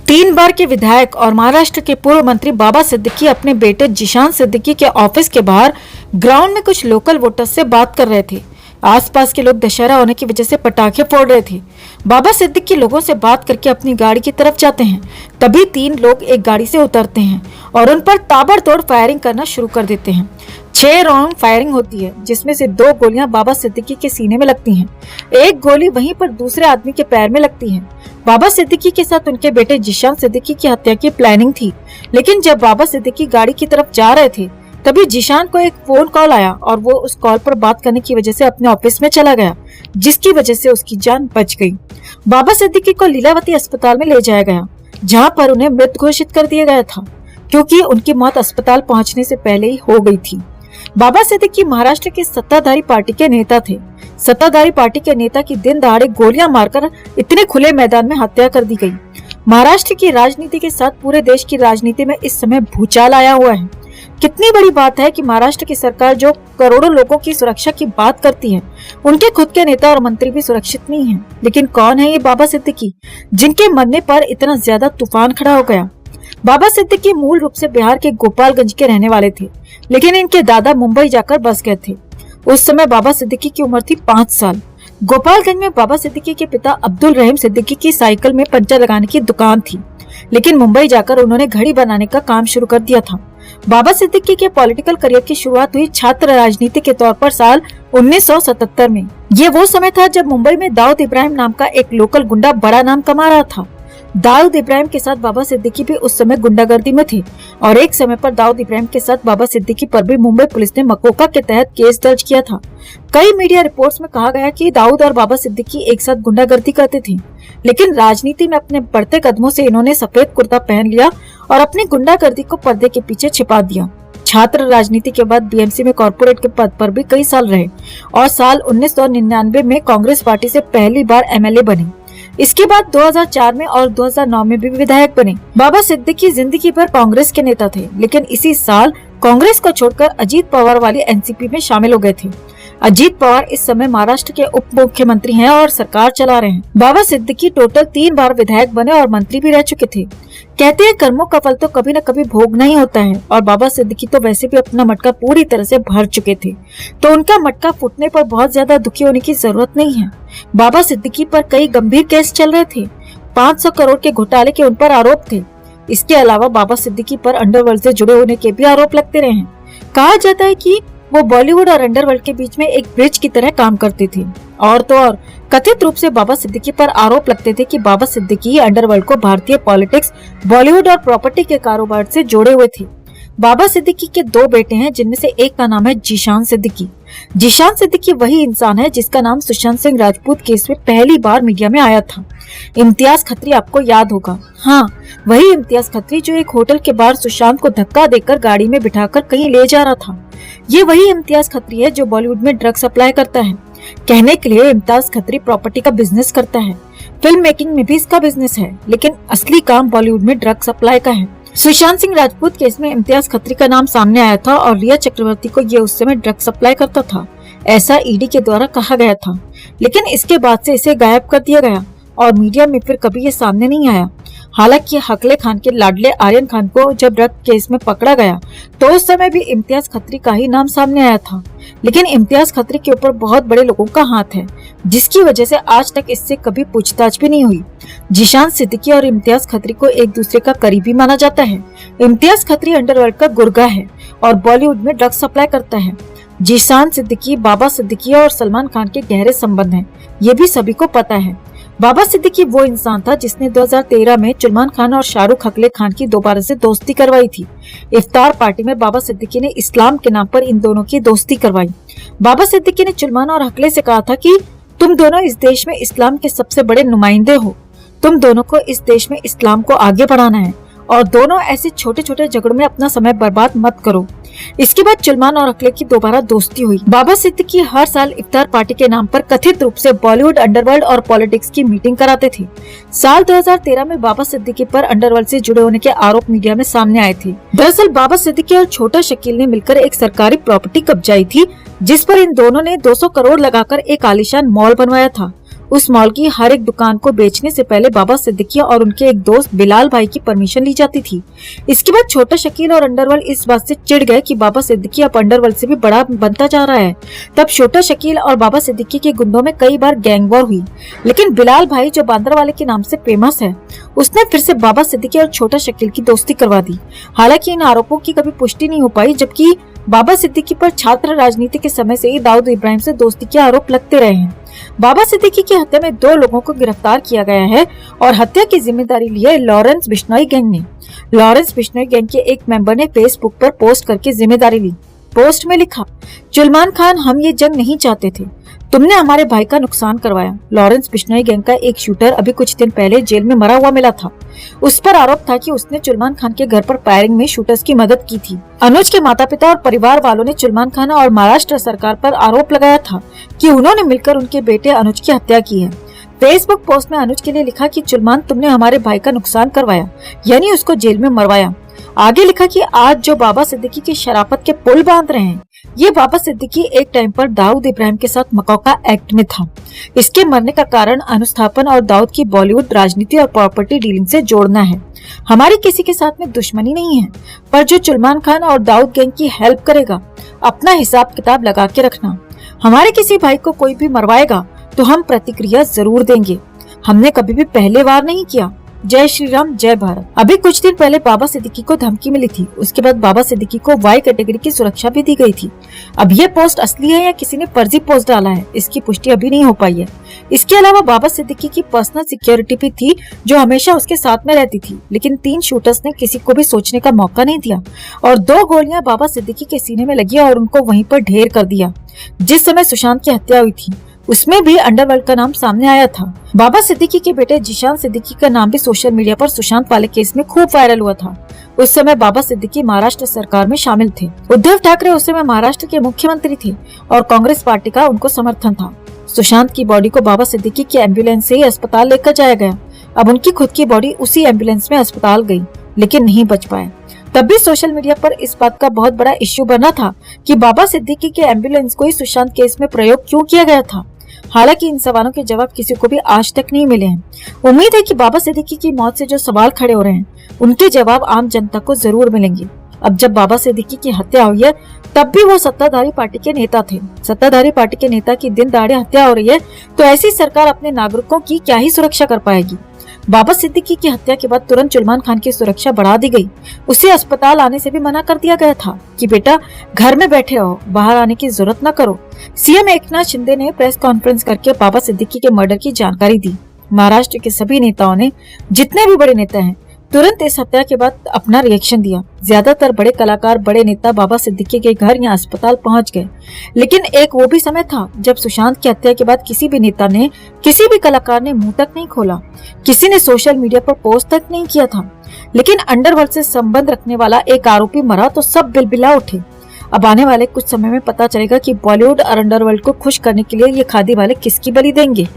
3 बार के विधायक और महाराष्ट्र के पूर्व मंत्री बाबा सिद्दीकी अपने बेटे जिशान सिद्दीकी के ऑफिस के बाहर ग्राउंड में कुछ लोकल वोटर्स से बात कर रहे थे। आसपास के लोग दशहरा होने की वजह से पटाखे फोड़ रहे थे। बाबा सिद्दीकी लोगों से बात करके अपनी गाड़ी की तरफ जाते हैं। तभी 3 लोग एक गाड़ी से उतरते हैं और उन पर ताबड़तोड़ फायरिंग करना शुरू कर देते हैं। 6 राउंड फायरिंग होती है, जिसमें से 2 गोलियां बाबा सिद्दीकी के सीने में लगती हैं। एक गोली वहीं पर दूसरे आदमी के पैर में लगती है। बाबा सिद्दीकी के साथ उनके बेटे जिशान सिद्दीकी की हत्या की प्लानिंग थी, लेकिन जब बाबा सिद्दीकी गाड़ी की तरफ जा रहे थे तभी जिशान को एक फोन कॉल आया और वो उस कॉल पर बात करने की वजह से अपने ऑफिस में चला गया, जिसकी वजह से उसकी जान बच गई। बाबा सिद्दीकी को लीलावती अस्पताल में ले जाया गया, जहाँ पर उन्हें मृत घोषित कर दिया गया था, क्योंकि उनकी मौत अस्पताल पहुँचने से पहले ही हो गई थी। बाबा सिद्दीकी महाराष्ट्र की सत्ताधारी पार्टी के नेता थे। सत्ताधारी पार्टी के नेता की दिन दहाड़े गोलियां मारकर इतने खुले मैदान में हत्या कर दी गई। महाराष्ट्र की राजनीति के साथ पूरे देश की राजनीति में इस समय भूचाल आया हुआ है। कितनी बड़ी बात है कि महाराष्ट्र की सरकार जो करोड़ों लोगों की सुरक्षा की बात करती है, उनके खुद के नेता और मंत्री भी सुरक्षित नहीं हैं। लेकिन कौन है ये बाबा सिद्दीकी, जिनके मरने पर इतना ज्यादा तूफान खड़ा हो गया? बाबा सिद्दीकी मूल रूप से बिहार के गोपालगंज के रहने वाले थे, लेकिन इनके दादा मुंबई जाकर बस गए थे। उस समय बाबा सिद्दीकी की उम्र थी 5 साल। गोपालगंज में बाबा सिद्दीकी के पिता अब्दुल रहीम सिद्दीकी की साइकिल में पंचर लगाने की दुकान थी, लेकिन मुंबई जाकर उन्होंने घड़ी बनाने का काम शुरू कर दिया था। बाबा सिद्दीकी के पॉलिटिकल करियर की शुरुआत हुई छात्र राजनीति के तौर पर साल 1977 में। ये वो समय था जब मुंबई में दाऊद इब्राहिम नाम का एक लोकल गुंडा बड़ा नाम कमा रहा था। दाऊद इब्राहिम के साथ बाबा सिद्दीकी भी उस समय गुंडागर्दी में थे और एक समय पर दाऊद इब्राहिम के साथ बाबा सिद्दीकी पर भी मुंबई पुलिस ने मकोका के तहत केस दर्ज किया था। कई मीडिया रिपोर्ट्स में कहा गया कि दाऊद और बाबा सिद्दीकी एक साथ गुंडागर्दी करते थे, लेकिन राजनीति में अपने बढ़ते कदमों से इन्होंने सफेद कुर्ता पहन लिया और अपनी गुंडागर्दी को पर्दे के पीछे छिपा दिया। छात्र राजनीति के बाद बीएमसी में कॉर्पोरेट के पद पर भी कई साल रहे और साल 1999 में कांग्रेस पार्टी से पहली बार एमएलए बने। इसके बाद 2004 में और 2009 में भी विधायक बने। बाबा सिद्दीकी जिंदगी भर कांग्रेस के नेता थे, लेकिन इसी साल कांग्रेस को छोड़कर अजीत पवार वाली एनसीपी में शामिल हो गए थे। अजीत पवार इस समय महाराष्ट्र के उप मुख्यमंत्री हैं और सरकार चला रहे हैं। बाबा सिद्दीकी टोटल 3 बार विधायक बने और मंत्री भी रह चुके थे। कहते हैं कर्मों का फल तो कभी न कभी भोगना ही होता है, और बाबा सिद्दीकी तो वैसे भी अपना मटका पूरी तरह से भर चुके थे, तो उनका मटका फूटने पर बहुत ज्यादा दुखी होने की जरूरत नहीं है। बाबा सिद्दीकी पर कई गंभीर केस चल रहे थे। 500 करोड़ के घोटाले के उन पर आरोप थे। इसके अलावा बाबा सिद्दीकी पर अंडरवर्ल्ड से जुड़े होने के भी आरोप लगते रहे हैं। कहा जाता है कि वो बॉलीवुड और अंडरवर्ल्ड के बीच में एक ब्रिज की तरह काम करते थे। और तो और कथित रूप से बाबा सिद्दीकी पर आरोप लगते थे कि बाबा सिद्दीकी अंडरवर्ल्ड को भारतीय पॉलिटिक्स, बॉलीवुड और प्रॉपर्टी के कारोबार से जोड़े हुए थे। बाबा सिद्दीकी के 2 बेटे हैं, जिनमें से एक का नाम है जिशान सिद्दीकी। जिशान सिद्दीकी वही इंसान है जिसका नाम सुशांत सिंह राजपूत केस में पहली बार मीडिया में आया था। इम्तियाज खत्री आपको याद होगा। हाँ, वही इम्तियाज खत्री जो एक होटल के बाहर सुशांत को धक्का देकर गाड़ी में बिठाकर कहीं ले जा रहा था। ये वही इम्तियाज खत्री है जो बॉलीवुड में ड्रग सप्लाई करता है। कहने के लिए इम्तियाज खत्री प्रॉपर्टी का बिजनेस करता है, फिल्म मेकिंग में भी इसका बिजनेस है, लेकिन असली काम बॉलीवुड में ड्रग सप्लाई का है। सुशांत सिंह राजपूत केस में इम्तियाज खत्री का नाम सामने आया था और रिया चक्रवर्ती को ये उस समय ड्रग सप्लाई करता था, ऐसा ईडी के द्वारा कहा गया था। लेकिन इसके बाद से इसे गायब कर दिया गया और मीडिया में फिर कभी ये सामने नहीं आया। हालांकि हकले खान के लाडले आर्यन खान को जब ड्रग केस में पकड़ा गया तो उस समय भी इम्तियाज खत्री का ही नाम सामने आया था, लेकिन इम्तियाज खत्री के ऊपर बहुत बड़े लोगों का हाथ है, जिसकी वजह से आज तक इससे कभी पूछताछ भी नहीं हुई। जिशान सिद्दीकी और इम्तियाज खत्री को एक दूसरे का करीबी माना जाता है। इम्तियाज खत्री अंडरवर्ल्ड का गुर्गा है और बॉलीवुड में ड्रग सप्लाई करता है। जिशान सिद्दीकी, बाबा सिद्दीकी और सलमान खान के गहरे संबंध हैं, ये भी सभी को पता है। बाबा सिद्दीकी वो इंसान था जिसने 2013 में सलमान खान और शाहरुख हकले खान की दोबारा से दोस्ती करवाई थी। इफ्तार पार्टी में बाबा सिद्दीकी ने इस्लाम के नाम पर इन दोनों की दोस्ती करवाई। बाबा सिद्दीकी ने सलमान और हकले से कहा था कि तुम दोनों इस देश में इस्लाम के सबसे बड़े नुमाइंदे हो, तुम दोनों को इस देश में इस्लाम को आगे बढ़ाना है और दोनों ऐसे छोटे छोटे झगड़ों में अपना समय बर्बाद मत करो। इसके बाद सलमान और अखिलेश की दोबारा दोस्ती हुई। बाबा सिद्दीकी हर साल इफ्तार पार्टी के नाम पर कथित रूप से बॉलीवुड, अंडरवर्ल्ड और पॉलिटिक्स की मीटिंग कराते थे। साल 2013 में बाबा सिद्दीकी पर अंडरवर्ल्ड से जुड़े होने के आरोप मीडिया में सामने आए थे। दरअसल बाबा सिद्दीकी और छोटा शकील ने मिलकर एक सरकारी प्रॉपर्टी कब्जाई थी, जिस पर इन दोनों ने 200 करोड़ लगाकर एक आलीशान मॉल बनवाया था उस मॉल की हर एक दुकान को बेचने से पहले बाबा सिद्दीकी और उनके एक दोस्त बिलाल भाई की परमिशन ली जाती थी। इसके बाद छोटा शकील और अंडरवर्ल्ड इस बात से चिढ़ गए कि बाबा सिद्दीकी अब अंडरवर्ल्ड से भी बड़ा बनता जा रहा है। तब छोटा शकील और बाबा सिद्दीकी के गुंडों में कई बार गैंग वॉर हुई, लेकिन बिलाल भाई जो बांद्रा वाले के नाम से फेमस है, उसने फिर से बाबा सिद्दीकी और छोटा शकील की दोस्ती करवा दी। हालांकि इन आरोपों की कभी पुष्टि नहीं हो पाई, जबकि बाबा सिद्दीकी पर छात्र राजनीति के समय से ही दाऊद इब्राहिम से दोस्ती के आरोप लगते रहे हैं। बाबा सिद्दीकी की हत्या में 2 लोगों को गिरफ्तार किया गया है और हत्या की जिम्मेदारी ली है लॉरेंस बिश्नोई गैंग ने। लॉरेंस बिश्नोई गैंग के एक मेंबर ने फेसबुक पर पोस्ट करके जिम्मेदारी ली। पोस्ट में लिखा, जुल्मान खान, हम ये जंग नहीं चाहते थे, तुमने हमारे भाई का नुकसान करवाया। लॉरेंस बिश्नोई गैंग का एक शूटर अभी कुछ दिन पहले जेल में मरा हुआ मिला था। उस पर आरोप था कि उसने जुल्मान खान के घर पर फायरिंग में शूटर्स की मदद की थी। अनुज के माता पिता और परिवार वालों ने जुल्मान खान और महाराष्ट्र सरकार पर आरोप लगाया था कि उन्होंने मिलकर उनके बेटे अनुज की हत्या की है। फेसबुक पोस्ट में अनुज के लिए लिखा कि जुल्मान, तुमने हमारे भाई का नुकसान करवाया, यानी उसको जेल में मरवाया। आगे लिखा कि आज जो बाबा सिद्दीकी की शराफत के पुल बांध रहे हैं, ये बाबा सिद्दीकी एक टाइम पर दाऊद इब्राहिम के साथ मकौका एक्ट में था। इसके मरने का कारण अनुस्थापन और दाऊद की बॉलीवुड राजनीति और प्रॉपर्टी डीलिंग से जोड़ना है। हमारी किसी के साथ में दुश्मनी नहीं है, पर जो जुल्मान खान और दाऊद गैंग की हेल्प करेगा, अपना हिसाब किताब लगा के रखना। हमारे किसी भाई को कोई भी मरवाएगा तो हम प्रतिक्रिया जरूर देंगे। हमने कभी भी पहले वार नहीं किया। जय श्री राम, जय भारत। अभी कुछ दिन पहले बाबा सिद्दीकी को धमकी मिली थी। उसके बाद बाबा सिद्दीकी को वाई कैटेगरी की सुरक्षा भी दी गई थी। अब ये पोस्ट असली है या किसी ने फर्जी पोस्ट डाला है, इसकी पुष्टि अभी नहीं हो पाई है। इसके अलावा बाबा सिद्दीकी की पर्सनल सिक्योरिटी भी थी, जो हमेशा उसके साथ में रहती थी, लेकिन 3 शूटर्स ने किसी को भी सोचने का मौका नहीं दिया और 2 गोलियां बाबा सिद्दीकी के सीने में लगी और उनको वहीं पर ढेर कर दिया। जिस समय सुशांत की हत्या हुई थी, उसमें भी अंडरवर्ल्ड का नाम सामने आया था। बाबा सिद्दीकी के बेटे जिशान सिद्दीकी का नाम भी सोशल मीडिया पर सुशांत वाले केस में खूब वायरल हुआ था। उस समय बाबा सिद्दीकी महाराष्ट्र सरकार में शामिल थे। उद्धव ठाकरे उस समय महाराष्ट्र के मुख्यमंत्री थे और कांग्रेस पार्टी का उनको समर्थन था। सुशांत की बॉडी को बाबा सिद्दीकी की एम्बुलेंस से ही अस्पताल लेकर जाया गया। अब उनकी खुद की बॉडी उसी एम्बुलेंस में अस्पताल गई, लेकिन नहीं बच पाए। तब भी सोशल मीडिया पर इस बात का बहुत बड़ा इश्यू बना था कि बाबा सिद्दीकी के एम्बुलेंस को ही सुशांत केस में प्रयोग क्यों किया गया था। हालांकि इन सवालों के जवाब किसी को भी आज तक नहीं मिले हैं। उम्मीद है कि बाबा सिद्दीकी की मौत से जो सवाल खड़े हो रहे हैं, उनके जवाब आम जनता को जरूर मिलेंगे। अब जब बाबा सिद्दीकी की हत्या हुई है, तब भी वो सत्ताधारी पार्टी के नेता थे। सत्ताधारी पार्टी के नेता की दिन दहाड़े हत्या हो रही है, तो ऐसी सरकार अपने नागरिकों की क्या ही सुरक्षा कर पाएगी। बाबा सिद्दीकी की हत्या के बाद तुरंत जुल्मान खान की सुरक्षा बढ़ा दी गई। उसे अस्पताल आने से भी मना कर दिया गया था कि बेटा घर में बैठे रहो, बाहर आने की जरूरत न करो। सीएम एकनाथ शिंदे ने प्रेस कॉन्फ्रेंस करके बाबा सिद्दीकी के मर्डर की जानकारी दी। महाराष्ट्र के सभी नेताओं ने, जितने भी बड़े नेता हैं, तुरंत इस हत्या के बाद अपना रिएक्शन दिया। ज्यादातर बड़े कलाकार, बड़े नेता बाबा सिद्दीकी के घर या अस्पताल पहुंच गए, लेकिन एक वो भी समय था जब सुशांत की हत्या के बाद किसी भी नेता ने, किसी भी कलाकार ने मुंह तक नहीं खोला, किसी ने सोशल मीडिया पर पोस्ट तक नहीं किया था। लेकिन अंडरवर्ल्ड से संबंध रखने वाला एक आरोपी मरा तो सब बिलबिला उठे। अब आने वाले कुछ समय में पता चलेगा कि बॉलीवुड और अंडरवर्ल्ड को खुश करने के लिए ये खादी वाले किसकी बलि देंगे।